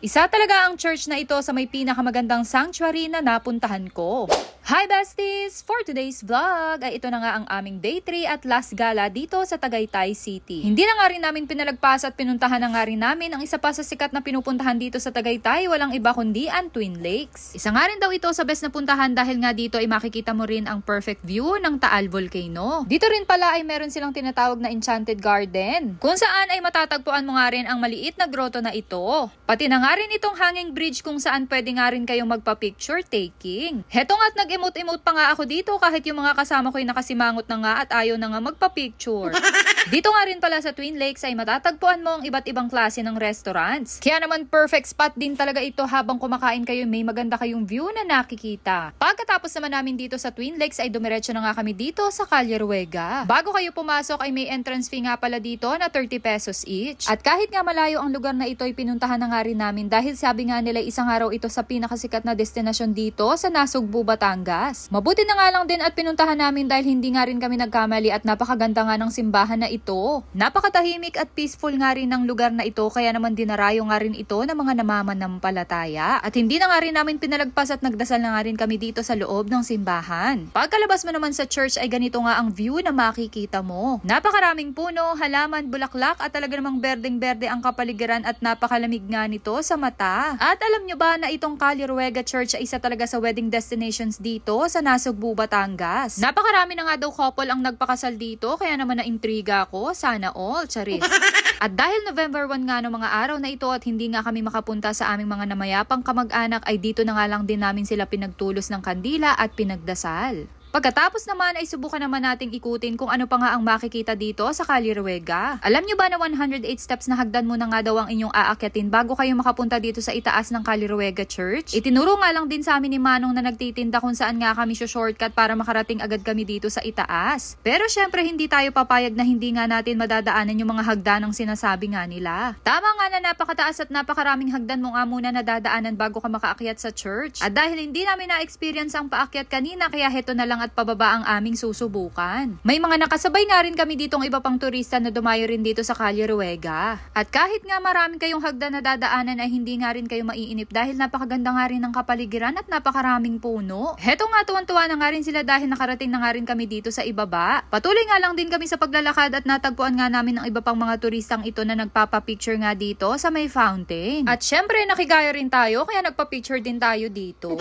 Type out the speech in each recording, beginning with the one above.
Isa talaga ang church na ito sa may pinakamagandang sanctuary na napuntahan ko. Hi besties! For today's vlog ay ito na nga ang aming day 3 at last gala dito sa Tagaytay City. Hindi na nga rin namin pinalagpas at pinuntahan na nga rin namin ang isa pa sa sikat na pinupuntahan dito sa Tagaytay, walang iba kundi ang Twin Lakes. Isa nga rin daw ito sa best na puntahan dahil nga dito ay makikita mo rin ang perfect view ng Taal Volcano. Dito rin pala ay meron silang tinatawag na Enchanted Garden, kung saan ay matatagpuan mo nga rin ang maliit na grotto na ito. Pati na nga rin itong hanging bridge kung saan pwede nga rin kayong magpa-picture taking. Heto nga't nag-emote-emote pa nga ako dito kahit yung mga kasama ko ay nakasimangot na nga at ayaw na nga magpa-picture. Dito nga rin pala sa Twin Lakes ay matatagpuan mo ang iba't ibang klase ng restaurants. Kaya naman perfect spot din talaga ito habang kumakain kayo, may maganda kayong view na nakikita. Pagkatapos naman namin dito sa Twin Lakes ay dumiretso na nga kami dito sa Calle Ruega. Bago kayo pumasok ay may entrance fee nga pala dito na 30 pesos each. At kahit nga malayo ang lugar na ito ay pinuntahan na nga rin namin dahil sabi nga nila isang araw ito sa pinakasikat na destinasyon dito sa Nasugbu, Batangas. Mabuti na nga lang din at pinuntahan namin dahil hindi nga rin kami nagkamali at napakaganda nga ng simbahan na ito. Napakatahimik at peaceful nga rin ng lugar na ito kaya naman dinarayo nga rin ito ng mga namamanampalataya. At hindi na nga rin namin pinalagpas at nagdasal na nga rin kami dito sa loob ng simbahan. Pagkalabas mo naman sa church ay ganito nga ang view na makikita mo. Napakaraming puno, halaman, bulaklak at talaga namang berdeng-berde ang kapaligiran at napakalamig nga nito sa mata. At alam nyo ba na itong Calle Ruega Church ay isa talaga sa wedding destinations dito sa Nasugbu, Batangas. Napakarami na nga daw couple ang nagpakasal dito kaya naman na-intriga ako. Sana all, charis. At dahil November 1 nga no mga araw na ito at hindi nga kami makapunta sa aming mga namayapang kamag-anak ay dito na nga lang din namin sila pinagtulos ng kandila at pinagdasal. Pagkatapos naman ay subukan naman nating ikutin kung ano pa nga ang makikita dito sa Calle Ruega. Alam nyo ba na 108 steps na hagdan mo na nga daw ang inyong aakyatin bago kayo makapunta dito sa itaas ng Calle Ruega Church? Itinuro nga lang din sa amin ni Manong na nagtitinda kung saan nga kami shortcut para makarating agad kami dito sa itaas. Pero syempre hindi tayo papayag na hindi nga natin madadaanan yung mga hagdan ng sinasabi nga nila. Tama nga na napakataas at napakaraming hagdan mo nga muna nadadaanan bago ka makaakyat sa church. At dahil hindi namin na-experience ang paakyat kanina kaya heto na lang at pababa ang aming susubukan. May mga nakasabay nga rin kami ditong iba pang turista na dumayo rin dito sa Calle Ruega. At kahit nga marami kayong hagdan na dadaanan ay hindi nga rin kayo maiinip dahil napakaganda nga rin ng kapaligiran at napakaraming puno. Heto nga tuwan-tuwa na nga rin sila dahil nakarating na nga rin kami dito sa ibaba. Patuloy nga lang din kami sa paglalakad at natagpuan nga namin ang iba pang mga turistang ito na nagpapapicture nga dito sa may fountain. At syempre nakigaya rin tayo kaya nagpa-picture din tayo dito.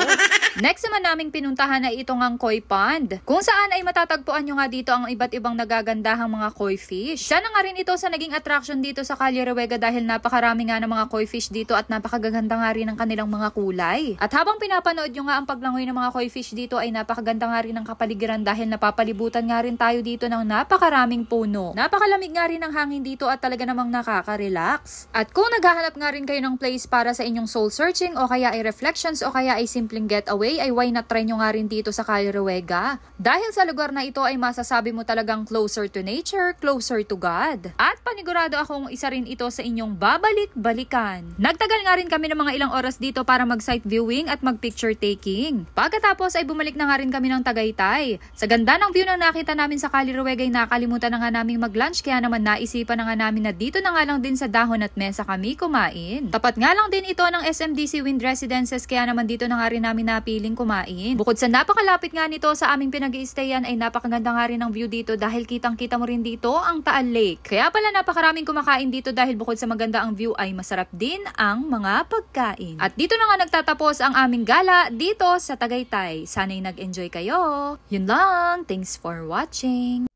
Next naman naming pinuntahan ay itong ang koi pond, kung saan ay matatagpuan nyo nga dito ang iba't ibang nagagandahang mga koi fish. Sana nga rin ito sa naging attraction dito sa Calle Ruega dahil napakarami nga ng mga koi fish dito at napakaganda nga rin ng kanilang mga kulay. At habang pinapanood nyo nga ang paglangoy ng mga koi fish dito ay napakaganda nga rin ng kapaligiran dahil napapalibutan nga rin tayo dito ng napakaraming puno. Napakalamig nga rin ng hangin dito at talaga namang nakaka-relax. At kung naghahanap nga rin kayo ng place para sa inyong soul searching o kaya ay reflections o kaya ay simpleng getaway ay why not try nyo nga rin dito sa Calle Ruega. Dahil sa lugar na ito ay masasabi mo talagang closer to nature, closer to God. At panigurado akong isa rin ito sa inyong babalik-balikan. Nagtagal nga rin kami ng mga ilang oras dito para mag-site viewing at mag-picture taking. Pagkatapos ay bumalik na nga rin kami ng Tagaytay. Sa ganda ng view na nakita namin sa Calle Ruega ay nakalimutan na nga namin mag-lunch kaya naman naisipan na nga namin na dito na nga lang din sa dahon at mesa kami kumain. Tapat nga lang din ito ng SMDC Wind Residences kaya naman dito na nga rin namin napiling kumain. Bukod sa napakalapit nga nito sa aming pinag-i-stayan ay napakaganda nga rin ang view dito dahil kitang-kita mo rin dito ang Taal Lake. Kaya pala napakaraming kumakain dito dahil bukod sa maganda ang view ay masarap din ang mga pagkain. At dito na nga nagtatapos ang aming gala dito sa Tagaytay. Sana'y nag-enjoy kayo. Yun lang. Thanks for watching.